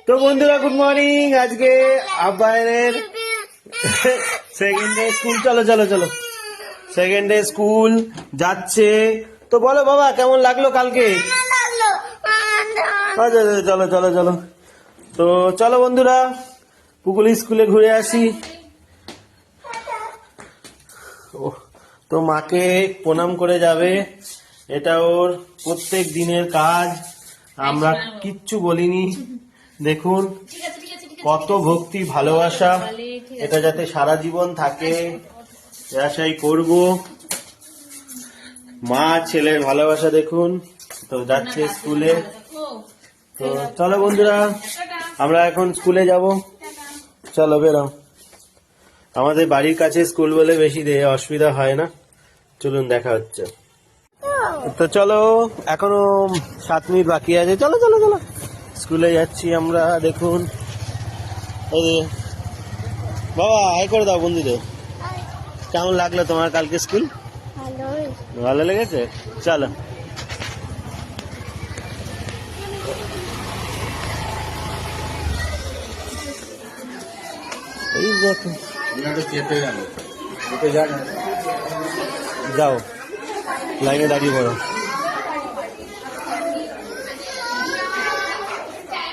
তো বন্ধুরা good morning. আজকে আব্বায়ের সেকেন্ড ডে স্কুল। চলো চলো চলো, সেকেন্ড ডে স্কুল যাচ্ছে। তো বলো বাবা কেমন লাগলো কালকে? চলো চলো চলো। তো চলো বন্ধুরা পুকুল স্কুলে ঘুরে আসি। তো মাকে প্রণাম করে যাবে, এটা ওর প্রত্যেক দিনের কাজ। আমরা কিচ্ছু বলিনি। দেখুন কত ভক্তি ভালোবাসা, এটা যাতে সারা জীবন থাকে আশাই করব। মা ছেলের ভালোবাসা দেখুন। তো যাচ্ছে স্কুলে। তো চলো বন্ধুরা আমরা এখন স্কুলে যাব। চলো বেরো। আমাদের বাড়ির কাছে স্কুল বলে বেশি অসুবিধা হয় না। চলুন দেখা হচ্ছে। তো চলো এখনো 7 মিনিট বাকি আছে। চলো চলো চলো স্কুলে যাচ্ছি আমরা। দেখুন বাবা হাই করে দাও বন্ধুদের। কেমন লাগলো তোমার কালকে স্কুল? ভালো লেগেছে। চলো এই দেখো যাও লাইনে দাঁড়িয়ে পড়ো।